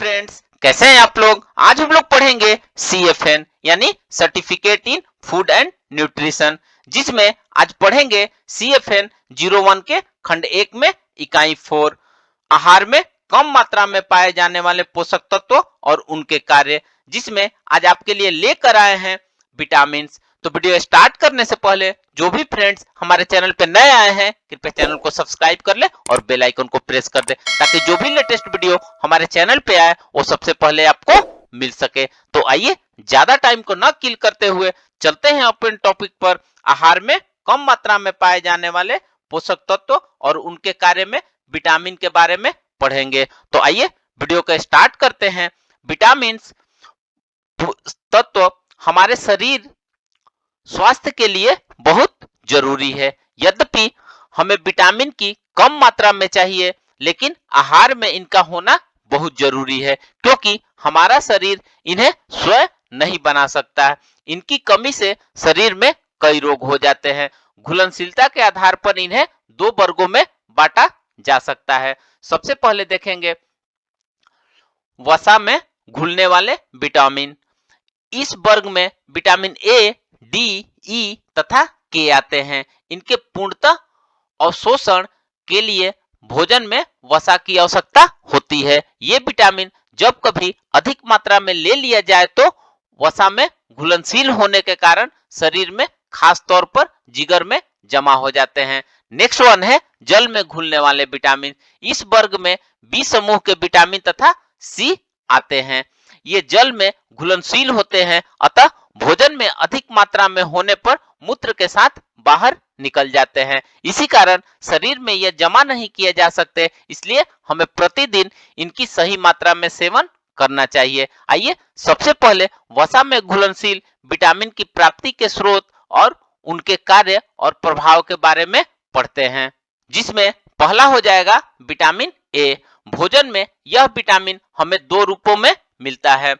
Friends, कैसे हैं आप लोग। आज हम लोग पढ़ेंगे CFN यानी certificate in food and nutrition, जिसमें आज पढ़ेंगे CFN 01 के खंड 1 में इकाई 4 आहार में कम मात्रा में पाए जाने वाले पोषक तत्व और उनके कार्य, जिसमें आज आपके लिए लेकर आए हैं विटामिन। तो वीडियो स्टार्ट करने से पहले जो भी फ्रेंड्स हमारे चैनल पे नए आए हैं कृपया चैनल को सब्सक्राइब कर ले और बेल आइकन को प्रेस कर दे, ताकि जो भी लेटेस्ट वीडियो हमारे चैनल पे आए वो सबसे पहले आपको मिल सके। तो आइए ज्यादा टाइम को न किल करते हुए चलते हैं अपन टॉपिक पर। आहार में कम मात्रा में पाए जाने वाले पोषक तत्व और उनके कार्य में विटामिन के बारे में पढ़ेंगे। तो आइए वीडियो को स्टार्ट करते हैं। विटामिन तत्व हमारे शरीर स्वास्थ्य के लिए बहुत जरूरी है। यद्यपि हमें विटामिन की कम मात्रा में चाहिए, लेकिन आहार में इनका होना बहुत जरूरी है, क्योंकि हमारा शरीर इन्हें स्वयं नहीं बना सकता है। इनकी कमी से शरीर में कई रोग हो जाते हैं। घुलनशीलता के आधार पर इन्हें दो वर्गों में बांटा जा सकता है। सबसे पहले देखेंगे वसा में घुलने वाले विटामिन। इस वर्ग में विटामिन ए, डी, ई तथा के आते हैं। इनके पूर्णतः अवशोषण के लिए भोजन में वसा की आवश्यकता होती है। ये विटामिन जब कभी अधिक मात्रा में ले लिया जाए तो वसा में घुलनशील होने के कारण शरीर में खास तौर पर जिगर में जमा हो जाते हैं। नेक्स्ट वन है जल में घुलने वाले विटामिन। इस वर्ग में बी समूह के विटामिन तथा सी आते हैं। ये जल में घुलनशील होते हैं, अतः भोजन में अधिक मात्रा में होने पर मूत्र के साथ बाहर निकल जाते हैं। इसी कारण शरीर में यह जमा नहीं किए जा सकते, इसलिए हमें प्रतिदिन इनकी सही मात्रा में सेवन करना चाहिए। आइए सबसे पहले वसा में घुलनशील विटामिन की प्राप्ति के स्रोत और उनके कार्य और प्रभाव के बारे में पढ़ते हैं, जिसमें पहला हो जाएगा विटामिन ए। भोजन में यह विटामिन हमें दो रूपों में मिलता है।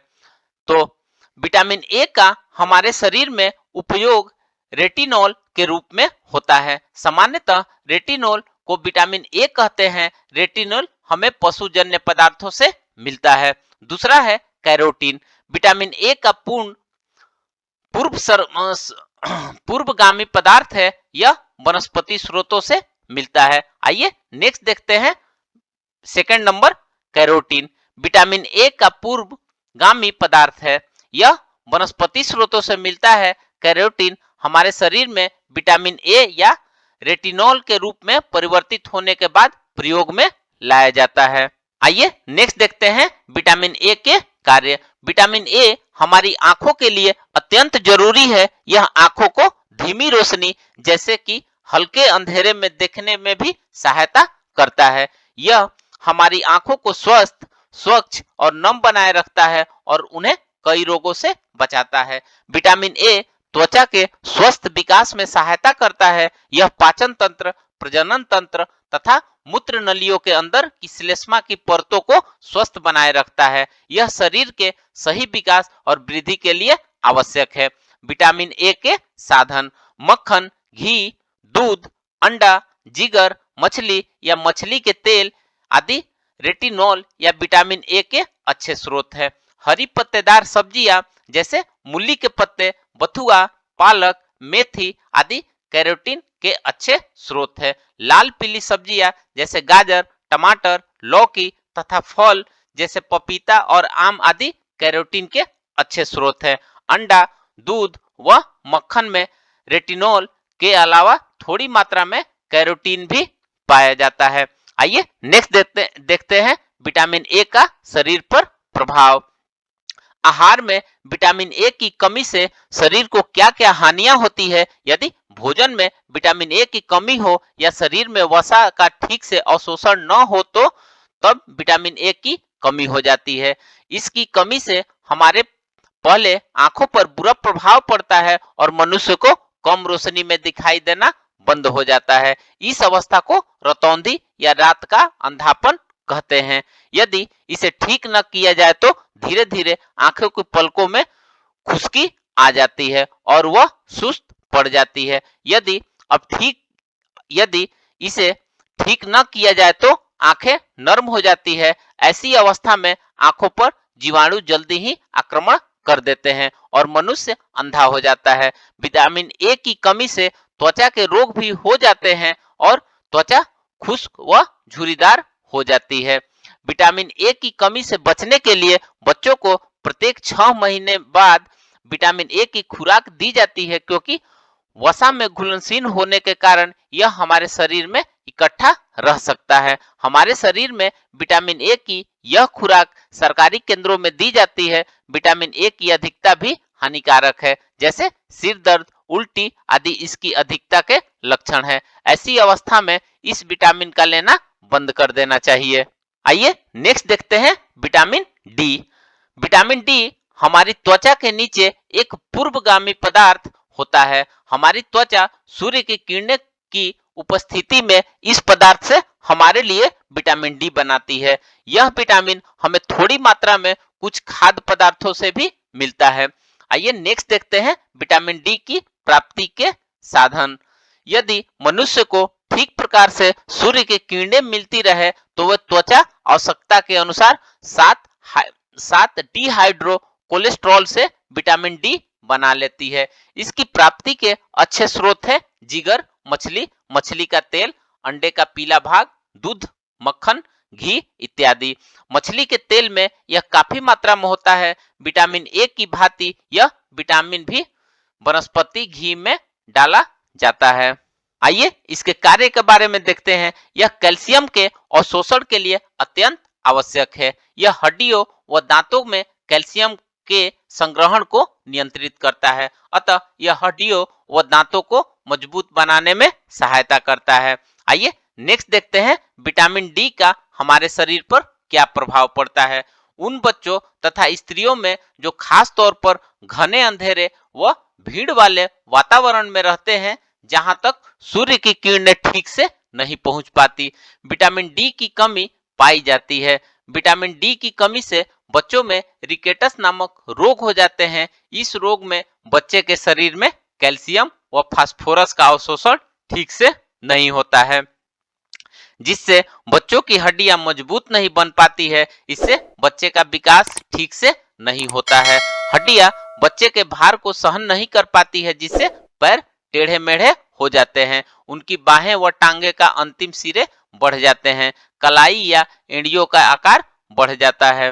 तो विटामिन ए का हमारे शरीर में उपयोग रेटिनॉल के रूप में होता है। सामान्यतः रेटिनॉल को विटामिन ए कहते हैं। रेटिनॉल हमें पशुजन्य पदार्थों से मिलता है। दूसरा है कैरोटीन। विटामिन ए का पूर्वगामी पदार्थ है। यह वनस्पति स्रोतों से मिलता है। आइए नेक्स्ट देखते हैं second number carotene. Vitamin A का पूर्वगामी पदार्थ है। यह वनस्पति स्रोतों से मिलता है। कैरोटीन हमारे शरीर में विटामिन ए या रेटिनॉल के रूप में परिवर्तित होने के बाद प्रयोग में लाया जाता है। आइए नेक्स्ट देखते हैं विटामिन ए के कार्य। विटामिन ए हमारी आंखों के लिए अत्यंत जरूरी है। यह आंखों को धीमी रोशनी जैसे कि हल्के अंधेरे में देखने में भी सहायता करता है। यह हमारी आंखों को स्वस्थ, स्वच्छ और नम बनाए रखता है और उन्हें कई रोगों से बचाता है। विटामिन ए त्वचा के स्वस्थ विकास में सहायता करता है। यह पाचन तंत्र, प्रजनन तंत्र तथा मूत्र नलियों के अंदर की श्लेष्मा की परतों को स्वस्थ बनाए रखता है। यह शरीर के सही विकास और वृद्धि के लिए आवश्यक है। विटामिन ए के साधन मक्खन, घी, दूध, अंडा, जिगर, मछली या मछली के तेल आदि रेटिनॉल या विटामिन ए के अच्छे स्रोत है। हरी पत्तेदार सब्जियां जैसे मूली के पत्ते, बथुआ, पालक, मेथी आदि कैरोटीन के अच्छे स्रोत है। लाल पीली सब्जियां जैसे गाजर, टमाटर, लौकी तथा फल जैसे पपीता और आम आदि कैरोटीन के अच्छे स्रोत है। अंडा, दूध व मक्खन में रेटिनॉल के अलावा थोड़ी मात्रा में कैरोटीन भी पाया जाता है। आइए नेक्स्ट देखते हैं विटामिन ए का शरीर पर प्रभाव। आहार में विटामिन ए की कमी से शरीर को क्या क्या हानियां होती है। यदि भोजन में विटामिन ए की कमी हो या शरीर में वसा का ठीक से अवशोषण न हो तो तब विटामिन ए की कमी हो जाती है। इसकी कमी से हमारे पहले आंखों पर बुरा प्रभाव पड़ता है और मनुष्य को कम रोशनी में दिखाई देना बंद हो जाता है। इस अवस्था को रतौंधी या रात का अंधापन कहते हैं। यदि इसे ठीक न किया जाए तो धीरे धीरे आंखों की पलकों में खुश्की आ जाती है और वह सुस्त पड़ जाती है। यदि इसे ठीक न किया जाए तो आंखें नर्म हो जाती है। ऐसी अवस्था में आंखों पर जीवाणु जल्दी ही आक्रमण कर देते हैं और मनुष्य अंधा हो जाता है। विटामिन ए की कमी से त्वचा के रोग भी हो जाते हैं और त्वचा खुश्क व झुर्रीदार हो जाती है। विटामिन ए की कमी से बचने के लिए बच्चों को प्रत्येक 6 महीने बाद विटामिन ए की खुराक दी जाती है, क्योंकि वसा में घुलनशील होने के कारण यह हमारे शरीर में इकट्ठा रह सकता है। हमारे शरीर में विटामिन ए की यह खुराक सरकारी केंद्रों में दी जाती है। विटामिन ए की अधिकता भी हानिकारक है, जैसे सिर दर्द, उल्टी आदि इसकी अधिकता के लक्षण है। ऐसी अवस्था में इस विटामिन का लेना बंद कर देना चाहिए। आइए नेक्स्ट देखते हैं विटामिन डी। विटामिन डी हमारी त्वचा के नीचे एक पूर्वगामी पदार्थ होता है। हमारी त्वचा सूर्य की किरणें की उपस्थिति में इस पदार्थ से हमारे लिए विटामिन डी बनाती है। यह विटामिन हमें थोड़ी मात्रा में कुछ खाद्य पदार्थों से भी मिलता है। आइए नेक्स्ट देखते हैं विटामिन डी की प्राप्ति के साधन। यदि मनुष्य को ठीक प्रकार से सूर्य की किरणें मिलती रहे तो वह त्वचा आवश्यकता के अनुसार 7 डिहाइड्रो कोलेस्ट्रॉल से विटामिन डी बना लेती है। इसकी प्राप्ति के अच्छे स्रोत है जिगर, मछली, मछली का तेल, अंडे का पीला भाग, दूध, मक्खन, घी इत्यादि। मछली के तेल में यह काफी मात्रा में होता है। विटामिन ए की भांति यह विटामिन भी वनस्पति घी में डाला जाता है। आइए इसके कार्य के बारे में देखते हैं। यह कैल्शियम के अवशोषण के लिए अत्यंत आवश्यक है। यह हड्डियों व दांतों में कैल्शियम के संग्रहण को नियंत्रित करता है, अतः यह हड्डियों व दांतों को मजबूत बनाने में सहायता करता है। आइए नेक्स्ट देखते हैं विटामिन डी का हमारे शरीर पर क्या प्रभाव पड़ता है। उन बच्चों तथा स्त्रियों में जो खास तौर पर घने अंधेरे व भीड़ वाले वातावरण में रहते हैं, जहां तक सूर्य की किरणें ठीक से नहीं पहुंच पाती, विटामिन डी की कमी पाई जाती है। विटामिन डी की कमी से बच्चों में रिकेटस नामक रोग हो जाते हैं। इस रोग में बच्चे के शरीर में कैल्शियम व फास्फोरस का अवशोषण ठीक से नहीं होता है, जिससे बच्चों की हड्डियां मजबूत नहीं बन पाती है। इससे बच्चे का विकास ठीक से नहीं होता है। हड्डियां बच्चे के भार को सहन नहीं कर पाती है, जिससे पैर टेढ़े मेढ़े हो जाते हैं। उनकी बाहें व टांगे का अंतिम सिरे बढ़ जाते हैं। कलाई या एड़ियों का आकार बढ़ जाता है।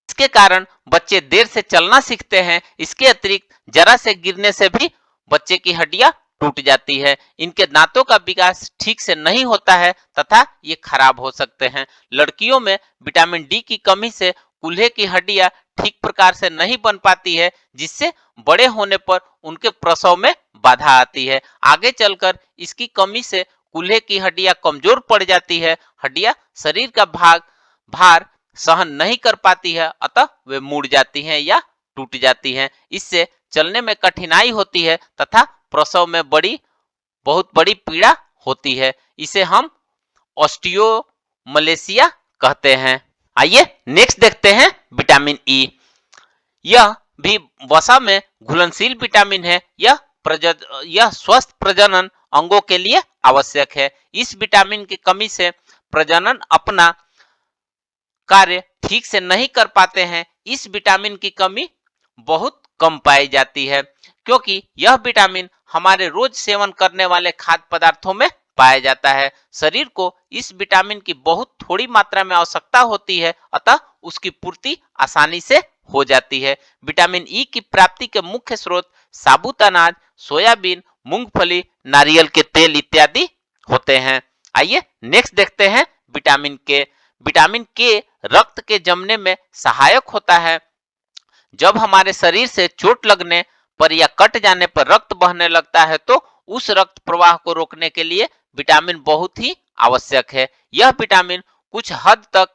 इसके कारण बच्चे देर से चलना सीखते हैं। इसके अतिरिक्त जरा से गिरने से भी बच्चे की हड्डियां टूट जाती है। इनके दांतों का विकास ठीक से नहीं होता है तथा ये खराब हो सकते हैं। लड़कियों में विटामिन डी की कमी से कूल्हे की हड्डियां ठीक प्रकार से नहीं बन पाती है, जिससे बड़े होने पर उनके प्रसव में बाधा आती है। आगे चलकर इसकी कमी से कूल्हे की हड्डियां कमजोर पड़ जाती है। हड्डियां शरीर का भार सहन नहीं कर पाती है, अतः वे मुड़ जाती हैं या टूट जाती हैं। इससे चलने में कठिनाई होती है तथा प्रसव में बहुत बड़ी पीड़ा होती है। इसे हम ऑस्टियोमलेशिया कहते हैं। आइए नेक्स्ट देखते हैं विटामिन ई। यह भी वसा में घुलनशील विटामिन है। यह स्वस्थ प्रजनन अंगों के लिए आवश्यक है। इस विटामिन की कमी से प्रजनन अपना कार्य ठीक से नहीं कर पाते हैं। इस विटामिन की कमी बहुत कम पाई जाती है, क्योंकि यह विटामिन हमारे रोज सेवन करने वाले खाद्य पदार्थों में पाया जाता है। शरीर को इस विटामिन की बहुत थोड़ी मात्रा में आवश्यकता होती है, अतः उसकी पूर्ति आसानी से हो जाती है। विटामिन ई की प्राप्ति के मुख्य स्रोत साबुत अनाज, सोयाबीन, मूंगफली, नारियल के तेल इत्यादि होते हैं। आइए नेक्स्ट देखते हैं विटामिन के। विटामिन के रक्त के जमने में सहायक होता है। जब हमारे शरीर से चोट लगने पर या कट जाने पर रक्त बहने लगता है, तो उस रक्त प्रवाह को रोकने के लिए विटामिन बहुत ही आवश्यक है। यह विटामिन कुछ हद तक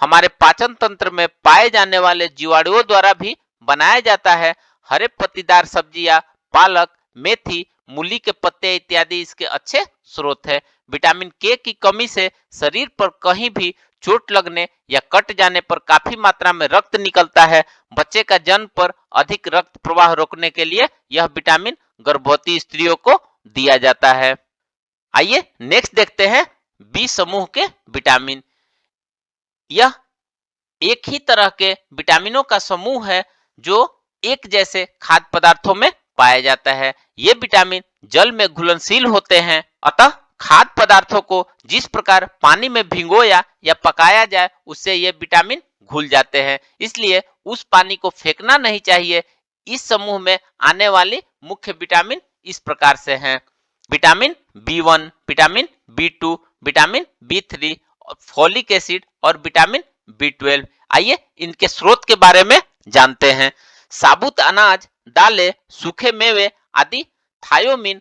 हमारे पाचन तंत्र में पाए जाने वाले जीवाणुओं द्वारा भी बनाया जाता है। हरे पत्तीदार सब्जियां, पालक, मेथी, मूली के पत्ते इत्यादि इसके अच्छे स्रोत है। विटामिन के की कमी से शरीर पर कहीं भी चोट लगने या कट जाने पर काफी मात्रा में रक्त निकलता है। बच्चे का जन्म पर अधिक रक्त प्रवाह रोकने के लिए यह विटामिन गर्भवती स्त्रियों को दिया जाता है। आइए नेक्स्ट देखते हैं बी समूह के विटामिन। यह एक ही तरह के विटामिनों का समूह है जो एक जैसे खाद्य पदार्थों में पाया जाता है। ये विटामिन जल में घुलनशील होते हैं, अतः खाद्य पदार्थों को जिस प्रकार पानी में भिगोया या पकाया जाए उससे ये विटामिन घुल जाते हैं, इसलिए उस पानी को फेंकना नहीं चाहिए। इस समूह में आने वाली मुख्य विटामिन इस प्रकार से हैं: vitamin B1, vitamin B2, vitamin B3, folic acid और विटामिन B12। आइए इनके स्रोत के बारे में जानते हैं। साबुत अनाज, दालें, सूखे मेवे आदि थायोमिन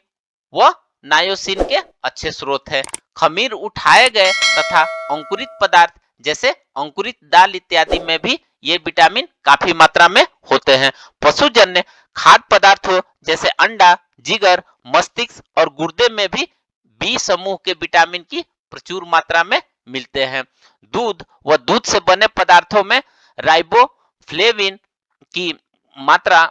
व नायोसिन के अच्छे स्रोत हैं। खमीर उठाए गए तथा अंकुरित पदार्थ जैसे अंकुरित दाल इत्यादि में भी ये विटामिन काफी मात्रा में होते हैं। पशुजन्य खाद्य पदार्थों जैसे अंडा, जिगर, मस्तिष्क और गुर्दे में भी बी समूह के विटामिन की प्रचुर मात्रा में मिलते हैं। दूध व दूध से बने पदार्थों में राइबोफ्लेविन की मात्रा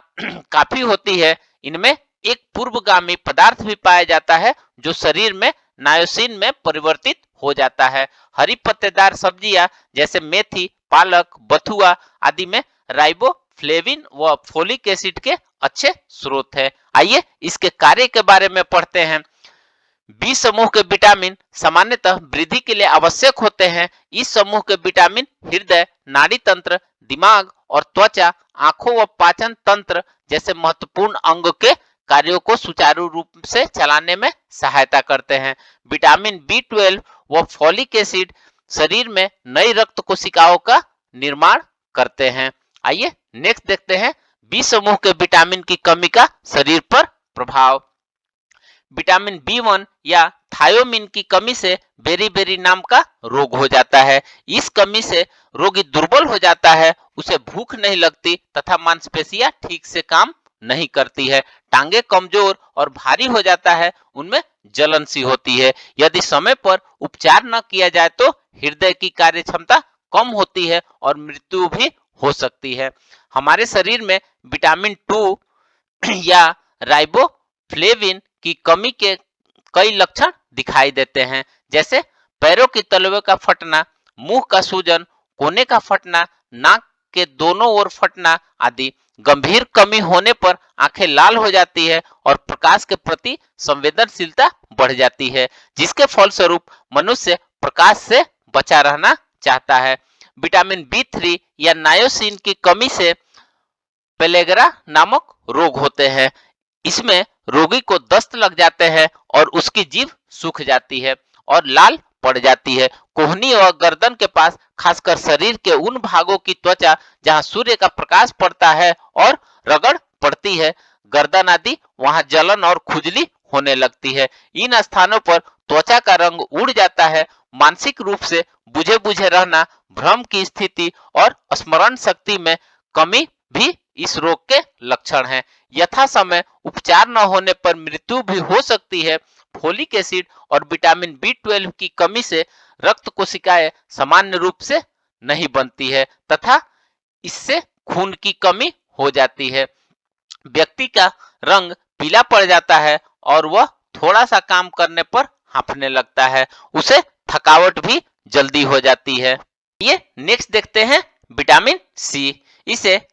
काफी होती है। इनमें एक पूर्वगामी पदार्थ भी पाया जाता है जो शरीर में नायोसिन में परिवर्तित हो जाता है। हरी पत्तेदार सब्जियां जैसे मेथी, पालक, बथुआ आदि में राइबोफ्लेविन व फोलिक एसिड के अच्छे स्रोत है। आइए इसके कार्य के बारे में पढ़ते हैं। बी समूह के विटामिन सामान्यतः वृद्धि के लिए आवश्यक होते हैं। इस समूह के विटामिन हृदय, नाड़ी तंत्र, दिमाग और त्वचा, आंखों व पाचन तंत्र जैसे महत्वपूर्ण अंग के कार्यों को सुचारू रूप से चलाने में सहायता करते हैं। विटामिन B12 व फोलिक एसिड शरीर में नई रक्त कोशिकाओं का निर्माण करते हैं। आइए नेक्स्ट देखते हैं बी समूह के विटामिन की कमी का शरीर पर प्रभाव। विटामिन B1 या थायोमिन की कमी से बेरी-बेरी नाम का रोग हो जाता है। इस कमी से रोगी दुर्बल हो जाता है, उसे भूख नहीं लगती तथा मांसपेशियां ठीक से काम नहीं करती है, टांगे कमजोर और भारी हो जाता है, उनमें जलन सी होती है। यदि समय पर उपचार न किया जाए तो हृदय की कार्य क्षमता कम होती है और मृत्यु भी हो सकती है। हमारे शरीर में विटामिन 2 या राइबोफ्लेविन की कमी के कई लक्षण दिखाई देते हैं, जैसे पैरों की तलवे का फटना, मुंह का सूजन, कोने का फटना, नाक के दोनों ओर फटना आदि। गंभीर कमी होने पर आंखें लाल हो जाती है और प्रकाश के प्रति संवेदनशीलता बढ़ जाती है, जिसके फलस्वरूप मनुष्य प्रकाश से बचा रहना चाहता है। विटामिन B3 या नायोसिन की कमी से पेलेग्रा नामक रोग होते हैं। इसमें रोगी को दस्त लग जाते हैं और उसकी जीभ सूख जाती है और लाल पड़ जाती है। कोहनी और गर्दन के पास, खासकर शरीर के उन भागों की त्वचा जहां सूर्य का प्रकाश पड़ता है और रगड़ पड़ती है, गर्दन आदि, वहां जलन और खुजली होने लगती है। इन स्थानों पर त्वचा का रंग उड़ जाता है। मानसिक रूप से बुझे बुझे रहना, भ्रम की स्थिति और स्मरण शक्ति में कमी भी इस रोग के लक्षण हैं। यथा समय उपचार न होने पर मृत्यु भी हो सकती है। फोलिक एसिड और विटामिन B12 की कमी से रक्त कोशिकाएं सामान्य रूप से नहीं बनती है तथा इससे खून की कमी हो जाती है। व्यक्ति का रंग पीला पड़ जाता है और वह थोड़ा सा काम करने पर हांफने लगता है। उसे थकावट भी जल्दी हो जाती है। ये नेक्स्ट देखते हैं विटामिन सी। इसे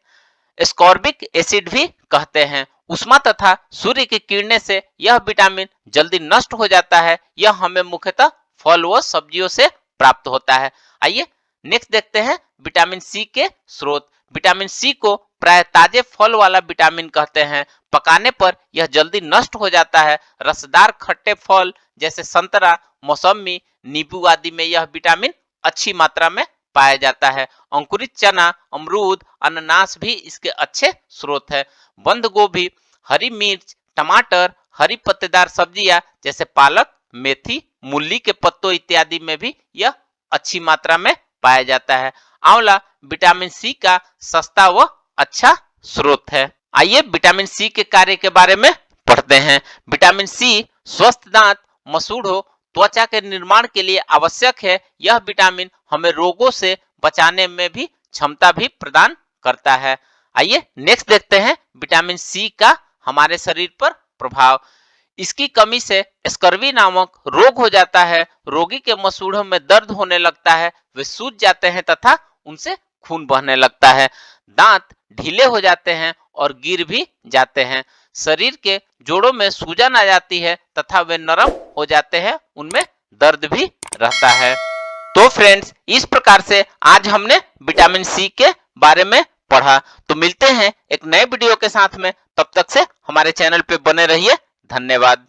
एस्कॉर्बिक एसिड भी कहते हैं। उष्मा तथा सूर्य की किरणें से यह विटामिन जल्दी नष्ट हो जाता है। यह हमें मुख्यतः फल व सब्जियों से प्राप्त होता है। आइए नेक्स्ट देखते हैं विटामिन सी के स्रोत। विटामिन सी को प्राय ताजे फल वाला विटामिन कहते हैं। पकाने पर यह जल्दी नष्ट हो जाता है। रसदार खट्टे फल जैसे संतरा, मौसमी, नींबू आदि में यह विटामिन अच्छी मात्रा में पाया जाता है। अंकुरित चना, अमरूद, अनानास भी इसके अच्छे स्रोत है। बंद गोभी, हरी मिर्च, टमाटर, हरी पत्तेदार सब्जियां जैसे पालक, मेथी, मूली के पत्तों इत्यादि में भी यह अच्छी मात्रा में पाया जाता है। आंवला विटामिन सी का सस्ता व अच्छा स्रोत है। आइए विटामिन सी के कार्य के बारे में पढ़ते हैं। विटामिन सी स्वस्थ दांत, मसूड़ों, त्वचा के निर्माण के लिए आवश्यक है। यह विटामिन हमें रोगों से बचाने में भी क्षमता भी प्रदान करता है। आइए नेक्स्ट देखते हैं विटामिन सी का हमारे शरीर पर प्रभाव। इसकी कमी से स्कर्वी नामक रोग हो जाता है। रोगी के मसूड़ों में दर्द होने लगता है, वे सूज जाते हैं तथा उनसे खून बहने लगता है। दांत ढीले हो जाते हैं और गिर भी जाते हैं। शरीर के जोड़ों में सूजन आ जाती है तथा वे नरम हो जाते हैं, उनमें दर्द भी रहता है। तो फ्रेंड्स, इस प्रकार से आज हमने विटामिन सी के बारे में पढ़ा। तो मिलते हैं एक नए वीडियो के साथ में, तब तक से हमारे चैनल पे बने रहिए। धन्यवाद।